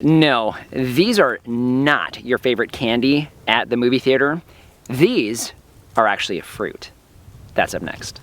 No, these are not your favorite candy at the movie theater. These are actually a fruit. That's up next.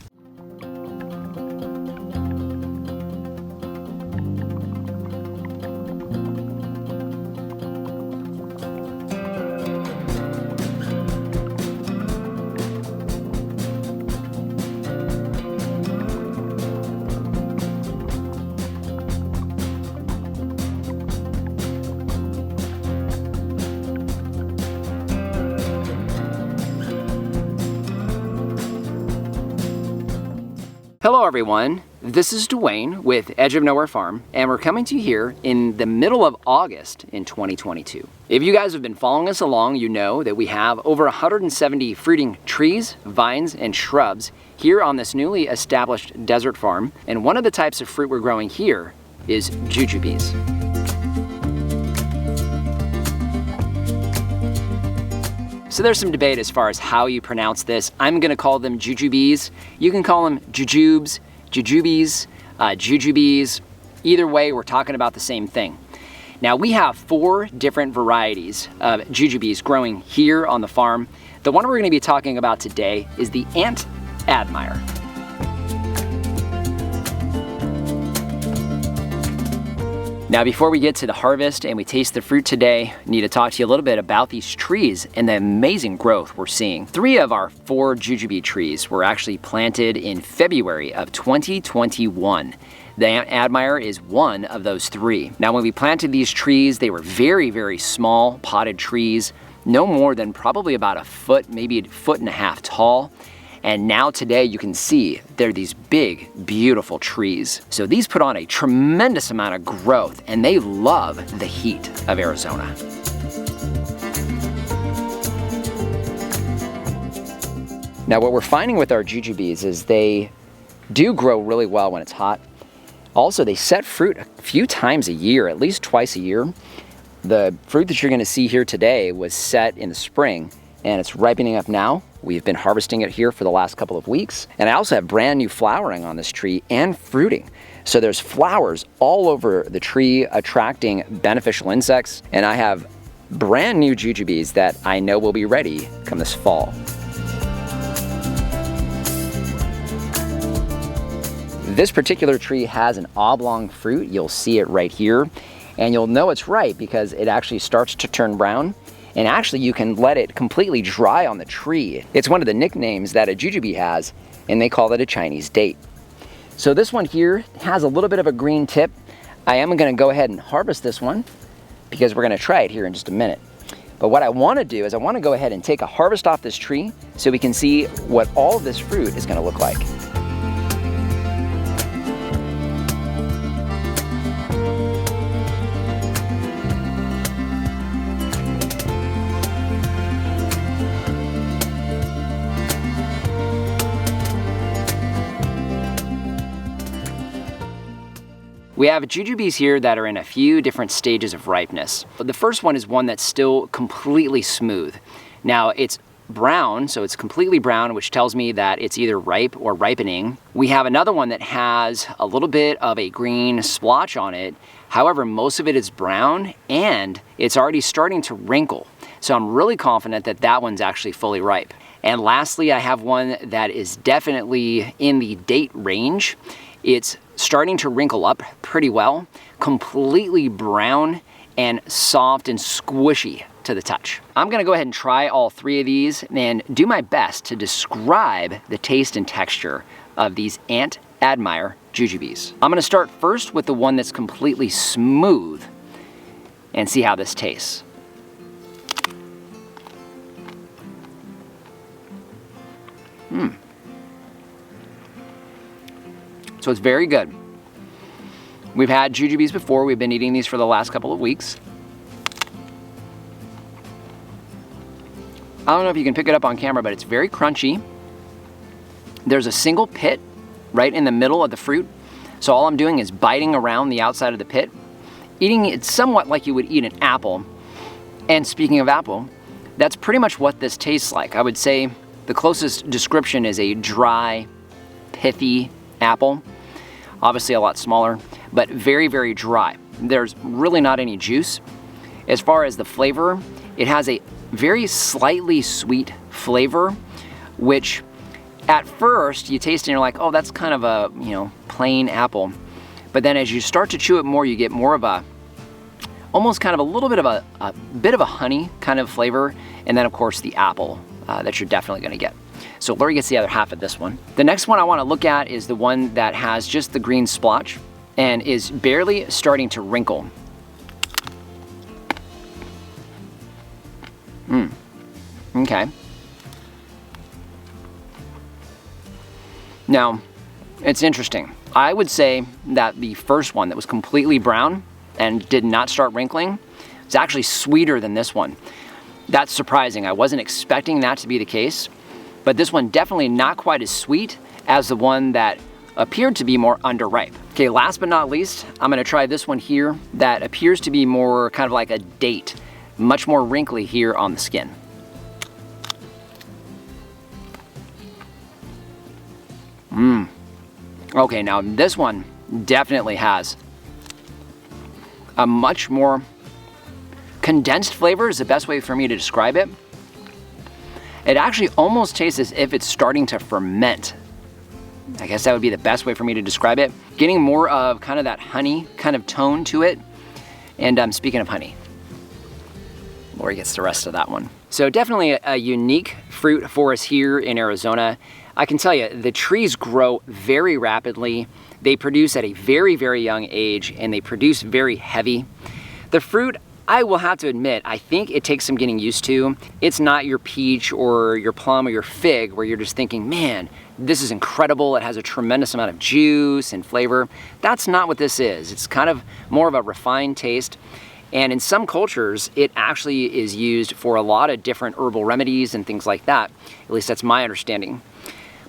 Hello everyone, this is Dwayne with Edge of Nowhere Farm, and we're coming to you here in the middle of August in 2022. If you guys have been following us along, you know that we have over 170 fruiting trees, vines, and shrubs here on this newly established desert farm, and one of the types of fruit we're growing here is jujubes. So there's some debate as far as how you pronounce this. I'm gonna call them jujubes. You can call them jujubes, jujubes, jujubes. Either way, we're talking about the same thing. Now we have 4 different varieties of jujubes growing here on the farm. The one we're gonna be talking about today is the Aunt Admire. Now before we get to the harvest and we taste the fruit today, I need to talk to you a little bit about these trees and the amazing growth we're seeing. 3 of our 4 jujube trees were actually planted in February of 2021. The Aunt Admire is one of those 3. Now when we planted these trees, they were very, very small potted trees, no more than probably about a foot, maybe a foot and a half tall. And now today you can see they're these big, beautiful trees. So these put on a tremendous amount of growth and they love the heat of Arizona. Now what we're finding with our jujubes is they do grow really well when it's hot. Also, they set fruit a few times a year, at least twice a year. The fruit that you're gonna see here today was set in the spring and it's ripening up now. We've been harvesting it here for the last couple of weeks. And I also have brand new flowering on this tree and fruiting. So there's flowers all over the tree attracting beneficial insects. And I have brand new jujubes that I know will be ready come this fall. This particular tree has an oblong fruit. You'll see it right here. And you'll know it's ripe because it actually starts to turn brown. And actually you can let it completely dry on the tree. It's one of the nicknames that a jujube has, and they call it a Chinese date. So this one here has a little bit of a green tip. I am gonna go ahead and harvest this one because we're gonna try it here in just a minute. But what I wanna do is I wanna go ahead and take a harvest off this tree so we can see what all of this fruit is gonna look like. We have jujubes here that are in a few different stages of ripeness. The first one is one that's still completely smooth. Now it's brown, so it's completely brown, which tells me that it's either ripe or ripening. We have another one that has a little bit of a green splotch on it. However, most of it is brown and it's already starting to wrinkle. So I'm really confident that that one's actually fully ripe. And lastly, I have one that is definitely in the date range. It's starting to wrinkle up pretty well, completely brown and soft and squishy to the touch. I'm gonna go ahead and try all 3 of these and do my best to describe the taste and texture of these Aunt Admire jujubes. I'm gonna start first with the one that's completely smooth and see how this tastes. So it's very good. We've had jujubes before. We've been eating these for the last couple of weeks. I don't know if you can pick it up on camera, but it's very crunchy. There's a single pit right in the middle of the fruit. So all I'm doing is biting around the outside of the pit, eating it somewhat like you would eat an apple. And speaking of apple, that's pretty much what this tastes like. I would say the closest description is a dry, pithy apple. Obviously a lot smaller, but very, very dry. there's really not any juice. As far as the flavor, it has a very slightly sweet flavor, which at first you taste and you're like, oh, that's kind of a, you know, plain apple. But then as you start to chew it more, you get more of a, almost kind of a little bit of a bit of a honey kind of flavor. And then of course the apple that you're definitely gonna get. So Lori gets the other half of this one. The next one I wanna look at is the one that has just the green splotch and is barely starting to wrinkle. Okay. Now, it's interesting. I would say that the first one that was completely brown and did not start wrinkling is actually sweeter than this one. That's surprising. I wasn't expecting that to be the case, but this one definitely not quite as sweet as the one that appeared to be more underripe. Okay, last but not least, I'm gonna try this one here that appears to be more kind of like a date, much more wrinkly here on the skin. Okay, now this one definitely has a much more condensed flavor is the best way for me to describe it. It actually almost tastes as if it's starting to ferment. I guess that would be the best way for me to describe it. Getting more of kind of that honey kind of tone to it. And speaking of honey, Lori gets the rest of that one. So definitely a unique fruit for us here in Arizona. I can tell you, the trees grow very rapidly. They produce at a very, very young age, and they produce very heavy. The fruit, I will have to admit, I think it takes some getting used to. It's not your peach or your plum or your fig where you're just thinking, man, this is incredible. It has a tremendous amount of juice and flavor. That's not what this is. It's kind of more of a refined taste. And in some cultures, it actually is used for a lot of different herbal remedies and things like that. At least that's my understanding.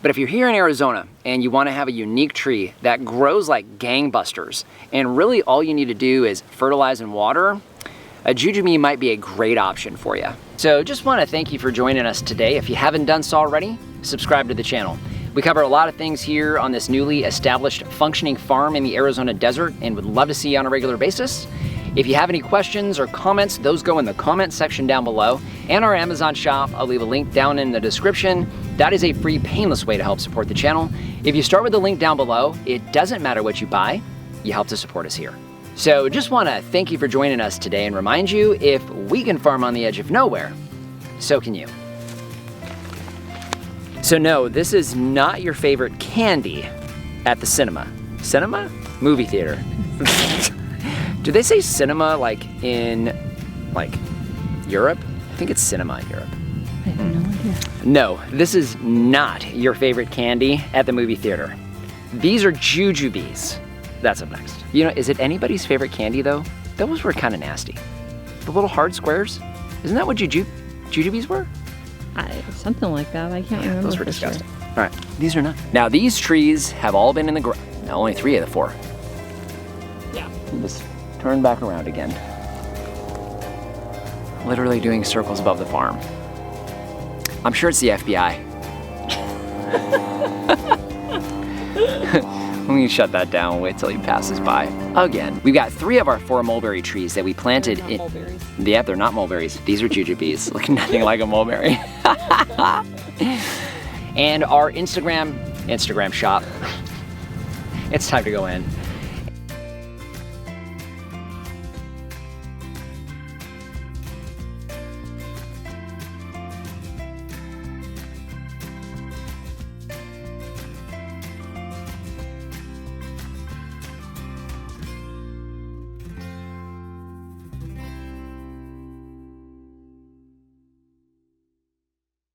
But if you're here in Arizona and you want to have a unique tree that grows like gangbusters, and really all you need to do is fertilize and water, a jujube might be a great option for you. So just want to thank you for joining us today. If you haven't done so already, subscribe to the channel. We cover a lot of things here on this newly established functioning farm in the Arizona desert and would love to see you on a regular basis. If you have any questions or comments, those go in the comment section down below. And our Amazon shop, I'll leave a link down in the description. That is a free, painless way to help support the channel. If you start with the link down below, it doesn't matter what you buy, you help to support us here. So just want to thank you for joining us today and remind you, if we can farm on the edge of nowhere, so can you. So no, this is not your favorite candy at the cinema. Cinema? Movie theater. Do they say cinema like in Europe? I think it's cinema in Europe. I have no idea. No, this is not your favorite candy at the movie theater. These are jujubes. That's up next. You know, is it anybody's favorite candy though? Those were kind of nasty. The little hard squares? Isn't that what jujubes were? Something like that. I can't remember. Those were disgusting. Sure. All right, these are not. Now these trees have all been in the ground. Now only 3 of the 4. Yeah. Just turn back around again. Literally doing circles above the farm. I'm sure it's the FBI. Let me shut that down and wait till he passes by. Again, we've got 3 of our 4 mulberry trees that we planted in. Mulberries. Yeah, they're not mulberries. These are jujubes. Look nothing like a mulberry. And our Instagram shop. It's time to go in.